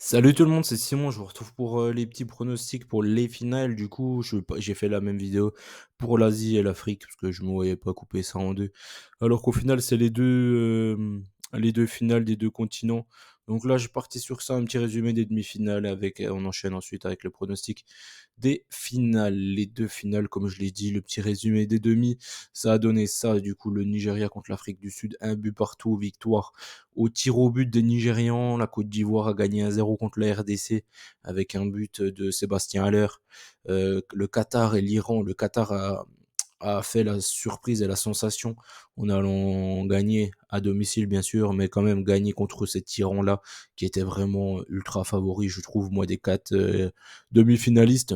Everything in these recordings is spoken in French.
Salut tout le monde, c'est Simon. Je vous retrouve pour les petits pronostics pour les finales. Du coup, j'ai fait la même vidéo pour l'Asie et l'Afrique parce que je me voyais pas couper ça en deux. Alors qu'au final, c'est les deux finales des deux continents. Donc là, je partais sur ça, un petit résumé des demi-finales avec, on enchaîne ensuite avec le pronostic des finales. Les deux finales, comme je l'ai dit, le petit résumé des demi, ça a donné ça. Du coup, le Nigeria contre l'Afrique du Sud, un but partout, victoire au tir au but des Nigérians. La Côte d'Ivoire a gagné 1-0 contre la RDC avec un but de Sébastien Haller. Le Qatar et l'Iran, le Qatar a fait la surprise et la sensation en allant gagner à domicile bien sûr, mais quand même gagner contre cet Iran-là qui était vraiment ultra favori, je trouve, moi, des quatre demi-finalistes.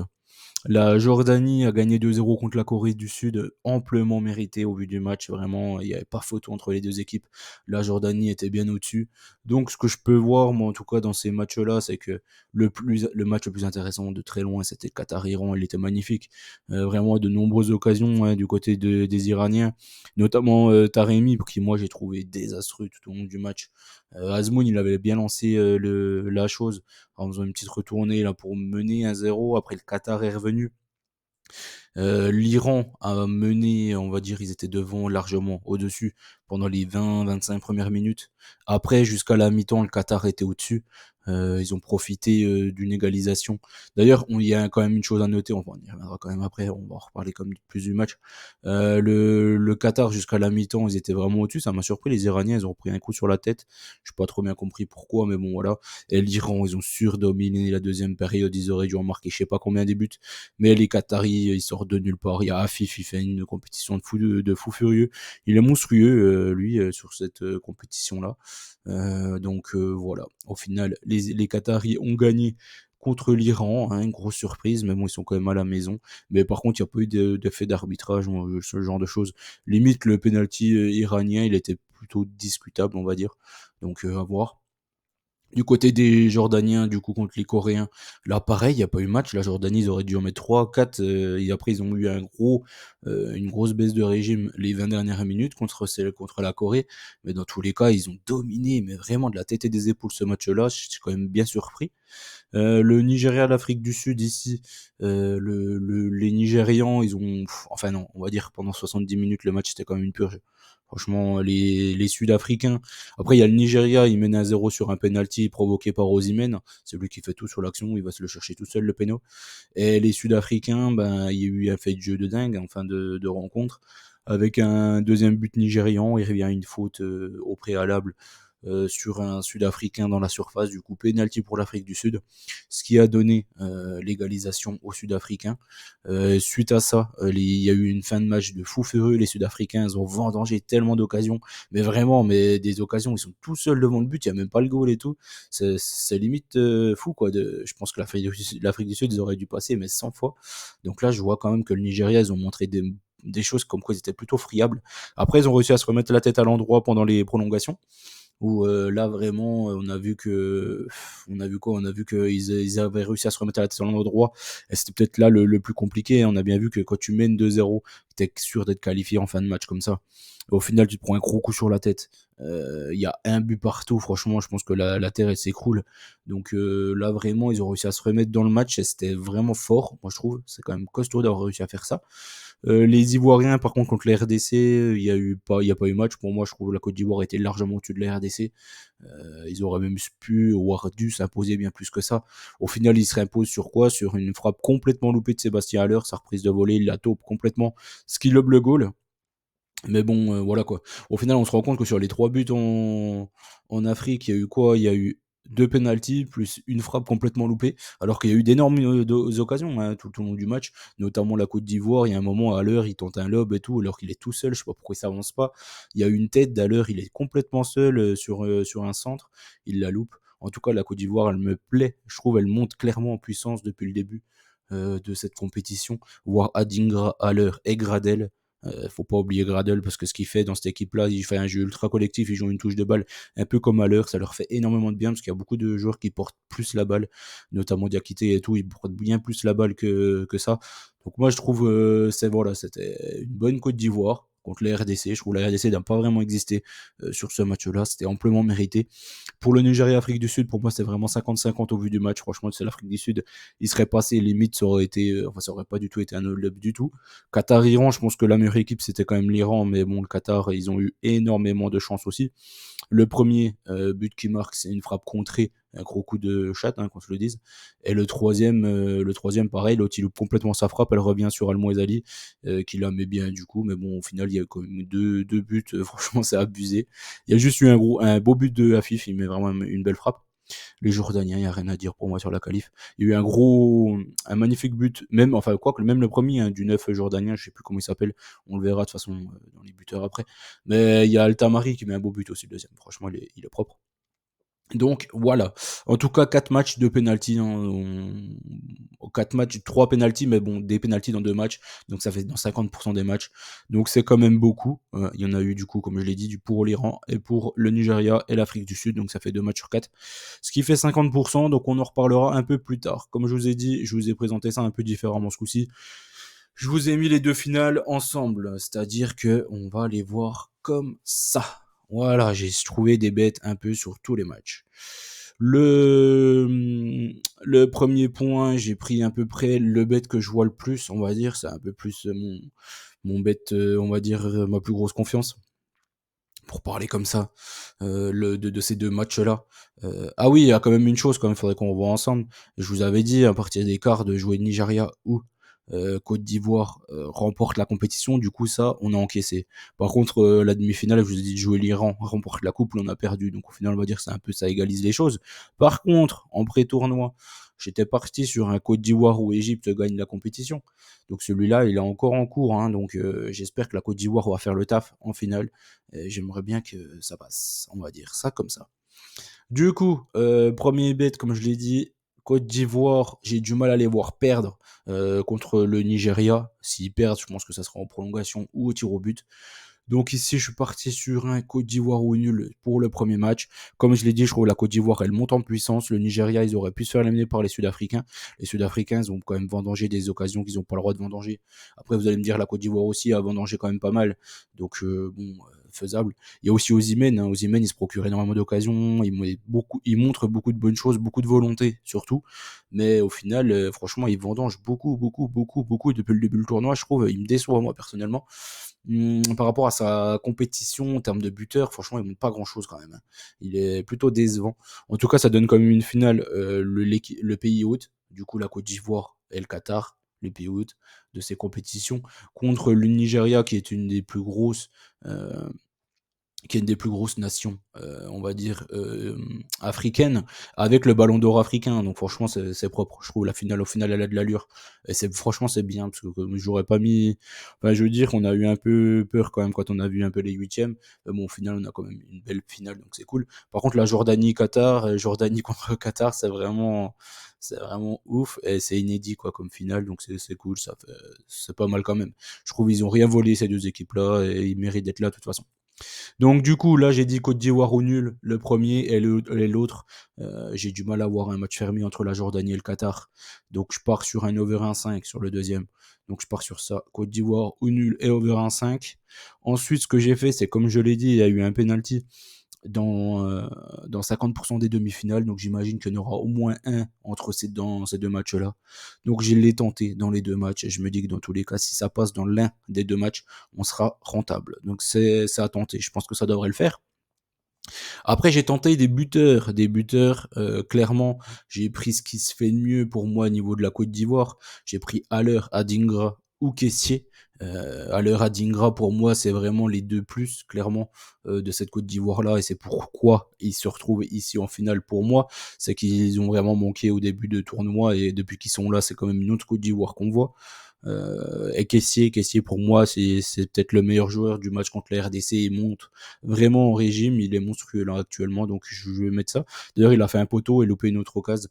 La Jordanie a gagné 2-0 contre la Corée du Sud, amplement mérité au vu du match. Vraiment, il n'y avait pas photo entre les deux équipes. La Jordanie était bien au-dessus. Donc, ce que je peux voir, moi, en tout cas, dans ces matchs-là, c'est que le match le plus intéressant de très loin, c'était Qatar-Iran. Il était magnifique. Vraiment, de nombreuses occasions du côté des Iraniens, notamment Taremi, qui, moi, j'ai trouvé désastreux tout au long du match. Azmoun, il avait bien lancé la chose en faisant une petite retournée là pour mener 1-0. Après, le Qatar est revenu. L'Iran a mené, on va dire, ils étaient devant largement, au-dessus, pendant les 20-25 premières minutes. Après, jusqu'à la mi-temps, le Qatar était au-dessus. Ils ont profité d'une égalisation. D'ailleurs, il y a quand même une chose à noter, on y reviendra quand même après, on va en reparler comme plus du match. Le Qatar, jusqu'à la mi-temps, ils étaient vraiment au-dessus. Ça m'a surpris, les Iraniens, ils ont pris un coup sur la tête. Je n'ai pas trop bien compris pourquoi, mais bon, voilà. Et l'Iran, ils ont surdominé la deuxième période. Ils auraient dû en marquer je sais pas combien de buts. Mais les Qataris, ils sortent de nulle part. Il y a Afif, il fait une compétition de fou furieux. Il est monstrueux, lui, sur cette compétition-là. Voilà. Au final, les Qataris ont gagné contre l'Iran, hein, une grosse surprise, mais bon, ils sont quand même à la maison. Mais par contre, il n'y a pas eu d'effet d'arbitrage, ce genre de choses. Limite, le penalty iranien, il était plutôt discutable, on va dire. Donc, à voir. Du côté des Jordaniens, du coup, contre les Coréens, là, pareil, il n'y a pas eu match. La Jordanie, ils auraient dû en mettre 3, 4. Et après, ils ont eu une grosse baisse de régime les 20 dernières minutes contre la Corée. Mais dans tous les cas, ils ont dominé, mais vraiment de la tête et des épaules ce match-là. Je suis quand même bien surpris. Le Nigeria, l'Afrique du Sud, ici, les Nigérians, ils ont. Enfin, non, on va dire pendant 70 minutes, le match, c'était quand même une purge. Franchement, les Sud-Africains. Après, il y a le Nigeria, il mène 1-0 sur un penalty provoqué par Osimhen. C'est lui qui fait tout sur l'action, il va se le chercher tout seul, le péno. Et les Sud-Africains, ben, il y a eu un fait de jeu de dingue en fin de rencontre. Avec un deuxième but nigérian, il revient une faute au préalable sur un Sud-Africain dans la surface, du coup pénalty pour l'Afrique du Sud, ce qui a donné l'égalisation aux Sud-Africains. Suite à ça, il y a eu une fin de match de fou furieux, les Sud-Africains ils ont vendangé tellement d'occasions, mais vraiment, mais des occasions, ils sont tout seuls devant le but, il n'y a même pas le goal et tout, c'est limite fou quoi. Je pense que l'Afrique du Sud, ils auraient dû passer, mais 100 fois. Donc là, je vois quand même que le Nigeria, ils ont montré des choses comme quoi ils étaient plutôt friables. Après, ils ont réussi à se remettre la tête à l'endroit pendant les prolongations où là vraiment on a vu que on a vu quoi, on a vu qu'ils avaient réussi à se remettre à la tête sur l'endroit et c'était peut-être là le plus compliqué, hein. On a bien vu que quand tu mènes 2-0, t'es sûr d'être qualifié en fin de match comme ça. Au final, tu te prends un gros coup sur la tête. Il y a un but partout. Franchement, je pense que la terre elle s'écroule. Donc là, vraiment, ils ont réussi à se remettre dans le match et c'était vraiment fort. Moi, je trouve, c'est quand même costaud d'avoir réussi à faire ça. Les Ivoiriens, par contre, contre la RDC, il y a pas eu match. Pour moi, je trouve que la Côte d'Ivoire était largement au-dessus de la RDC. Ils auraient même pu, voire dû s'imposer bien plus que ça. Au final, ils se réimposent sur quoi? Sur une frappe complètement loupée de Sébastien Haller, sa reprise de volée, il la taupe complètement, ce qui lobe le goal. Mais bon, voilà quoi. Au final, on se rend compte que sur les 3 buts en Afrique, il y a eu quoi? Il y a eu 2 pénaltys plus une frappe complètement loupée, alors qu'il y a eu d'énormes occasions, hein, tout au long du match, notamment la Côte d'Ivoire. Il y a un moment, à l'heure, il tente un lob et tout, alors qu'il est tout seul. Je sais pas pourquoi il s'avance pas. Il y a eu une tête d'Haller, il est complètement seul sur un centre, il la loupe. En tout cas, la Côte d'Ivoire, elle me plaît. Je trouve elle monte clairement en puissance depuis le début de cette compétition. Voir Adingra, Haller et Gradel. Faut pas oublier Gradel parce que ce qu'il fait dans cette équipe-là, il fait un jeu ultra collectif, il joue une touche de balle un peu comme à l'heure, ça leur fait énormément de bien parce qu'il y a beaucoup de joueurs qui portent plus la balle, notamment Diakité et tout, ils portent bien plus la balle que ça. Donc moi je trouve c'était une bonne Côte d'Ivoire. contre la RDC. Je trouve que la RDC n'a pas vraiment existé sur ce match-là. C'était amplement mérité. Pour le Nigeria, Afrique du Sud, pour moi, c'était vraiment 50-50 au vu du match. Franchement, c'est l'Afrique du Sud. Il serait passé, limite, ça aurait pas du tout été un hold-up du tout. Qatar-Iran, je pense que la meilleure équipe, c'était quand même l'Iran. Mais bon, le Qatar, ils ont eu énormément de chance aussi. Le premier but qui marque, c'est une frappe contrée, un gros coup de chatte, qu'on se le dise. Et le troisième pareil, l'autre il loupe complètement sa frappe, elle revient sur Al-Mouezali, qui la met bien du coup. Mais bon, au final, il y a eu quand même deux buts, franchement, c'est abusé. Il y a juste eu un beau but de Afif, il met vraiment une belle frappe. Les Jordaniens, il n'y a rien à dire pour moi sur la qualif. Il y a eu un magnifique but, même le premier du 9 jordanien, je ne sais plus comment il s'appelle, on le verra de toute façon dans les buteurs après. Mais il y a Altamari qui met un beau but aussi, le deuxième. Franchement, il est propre. Donc voilà. En tout cas, 4 matchs de penalty. 4 matchs, 3 penalty, mais bon, des penalty dans 2 matchs. Donc ça fait dans 50% des matchs. Donc c'est quand même beaucoup. Il y en a eu du coup, comme je l'ai dit, pour l'Iran et pour le Nigeria et l'Afrique du Sud. Donc ça fait 2 matchs sur 4. Ce qui fait 50%. Donc on en reparlera un peu plus tard. Comme je vous ai dit, je vous ai présenté ça un peu différemment ce coup-ci. Je vous ai mis les 2 finales ensemble. C'est-à-dire que on va les voir comme ça. Voilà, j'ai trouvé des bêtes un peu sur tous les matchs. Le premier point, j'ai pris à peu près le bet que je vois le plus, on va dire. C'est un peu plus mon bet, on va dire, ma plus grosse confiance. Pour parler comme ça de ces 2 matchs-là. Ah oui, il y a quand même une chose, quand même, il faudrait qu'on revoie ensemble. Je vous avais dit, à partir des quarts, de jouer Nigeria ou Côte d'Ivoire remporte la compétition. Du coup, ça, on a encaissé. Par contre, la demi-finale, je vous ai dit de jouer l'Iran, remporte la coupe, on a perdu. Donc au final, on va dire que c'est un peu, ça égalise les choses. Par contre, en pré-tournoi, j'étais parti sur un Côte d'Ivoire où Égypte gagne la compétition. Donc celui-là, il est encore en cours. Donc j'espère que la Côte d'Ivoire va faire le taf en finale. Et j'aimerais bien que ça passe. On va dire ça comme ça. Du coup, premier bet, comme je l'ai dit, Côte d'Ivoire, j'ai du mal à les voir perdre contre le Nigeria. S'ils perdent, je pense que ça sera en prolongation ou au tir au but. Donc ici, je suis parti sur un Côte d'Ivoire ou nul pour le premier match. Comme je l'ai dit, je trouve que la Côte d'Ivoire, elle monte en puissance. Le Nigeria, ils auraient pu se faire éliminer par les Sud-Africains. Les Sud-Africains, ils ont quand même vendangé des occasions qu'ils n'ont pas le droit de vendanger. Après, vous allez me dire, la Côte d'Ivoire aussi a vendangé quand même pas mal. Donc, faisable. Il y a aussi Osimhen. Osimhen, il se procure énormément d'occasions. Il montre beaucoup de bonnes choses, beaucoup de volonté surtout. Mais au final, franchement, il vendange beaucoup, beaucoup, beaucoup, beaucoup depuis le début du tournoi. Je trouve, il me déçoit, moi, personnellement. Par rapport à sa compétition en termes de buteur, franchement, il montre pas grand chose quand même. Il est plutôt décevant. En tout cas, ça donne quand même une finale, le pays hôte, du coup la Côte d'Ivoire et le Qatar, les pays hôtes de ces compétitions, contre le Nigeria qui est une des plus grosses euh, qui est une des plus grosses nations, on va dire, africaines, avec le ballon d'or africain. Donc franchement, c'est propre. Je trouve la finale, au final, elle a de l'allure. Et franchement, c'est bien, parce que comme j'aurais pas mis... Enfin, je veux dire qu'on a eu un peu peur quand même quand on a vu un peu les huitièmes. Mais bon, au final, on a quand même une belle finale, donc c'est cool. Par contre, la Jordanie-Qatar, Jordanie contre Qatar, c'est vraiment ouf, et c'est inédit quoi comme finale, donc c'est cool, c'est pas mal quand même. Je trouve qu'ils ont rien volé ces 2 équipes-là, et ils méritent d'être là de toute façon. Donc du coup, là, j'ai dit Côte d'Ivoire au nul, le premier, et l'autre. J'ai du mal à voir un match fermé entre la Jordanie et le Qatar. Donc je pars sur un over 1,5 sur le deuxième. Donc je pars sur ça. Côte d'Ivoire au nul et over 1,5. Ensuite, ce que j'ai fait, c'est comme je l'ai dit, il y a eu un penalty dans 50% des demi-finales. Donc j'imagine qu'il y en aura au moins un dans ces 2 matchs-là. Donc je l'ai tenté dans les 2 matchs. Et je me dis que dans tous les cas, si ça passe dans l'un des 2 matchs, on sera rentable. Donc c'est à tenter. Je pense que ça devrait le faire. Après, j'ai tenté des buteurs. Clairement, j'ai pris ce qui se fait de mieux pour moi au niveau de la Côte d'Ivoire. J'ai pris Haller, Adingra ou Kessié. Haller, Adingra, pour moi, c'est vraiment les 2 plus, clairement, de cette Côte d'Ivoire-là. Et c'est pourquoi ils se retrouvent ici en finale pour moi. C'est qu'ils ont vraiment manqué au début de tournoi. Et depuis qu'ils sont là, c'est quand même une autre Côte d'Ivoire qu'on voit. Et Kessié pour moi, c'est peut-être le meilleur joueur du match contre la RDC. Il monte vraiment en régime, il est monstrueux là actuellement, donc je vais mettre ça. D'ailleurs, il a fait un poteau et loupé une autre occasion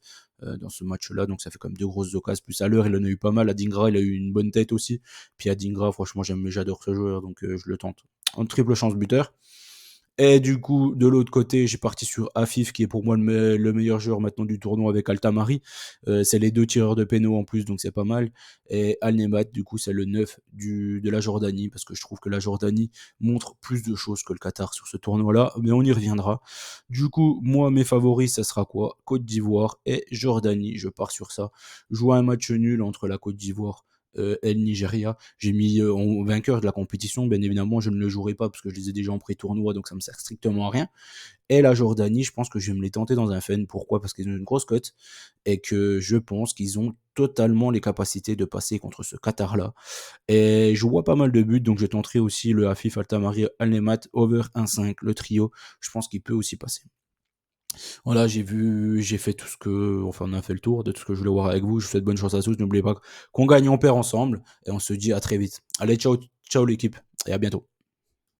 dans ce match-là, donc ça fait quand même 2 grosses occasions. Plus à l'heure, il en a eu pas mal. Adingra, il a eu une bonne tête aussi. Puis Adingra, franchement, j'adore ce joueur, donc je le tente. En triple chance buteur. Et du coup, de l'autre côté, j'ai parti sur Afif, qui est pour moi le meilleur joueur maintenant du tournoi avec Altamari. C'est les deux tireurs de pénaux en plus, donc c'est pas mal. Et Al-Nemat, du coup, c'est le 9 de la Jordanie, parce que je trouve que la Jordanie montre plus de choses que le Qatar sur ce tournoi-là, mais on y reviendra. Du coup, moi, mes favoris, ça sera quoi? Côte d'Ivoire et Jordanie, je pars sur ça. Jouer un match nul entre la Côte d'Ivoire et le Nigeria. J'ai mis en vainqueur de la compétition, bien évidemment, je ne le jouerai pas parce que je les ai déjà en pré-tournoi, donc ça me sert strictement à rien. Et la Jordanie, je pense que je vais me les tenter dans un FN. Pourquoi? Parce qu'ils ont une grosse cote et que je pense qu'ils ont totalement les capacités de passer contre ce Qatar-là. Et je vois pas mal de buts, donc je tenterai aussi le Afif Altamari Al-Nemat over 1-5, le trio. Je pense qu'il peut aussi passer. Voilà, j'ai fait tout ce que, enfin, on a fait le tour de tout ce que je voulais voir avec vous. Je vous souhaite bonne chance à tous. N'oubliez pas qu'on gagne, on perd ensemble. Et on se dit à très vite. Allez, ciao, ciao l'équipe. Et à bientôt.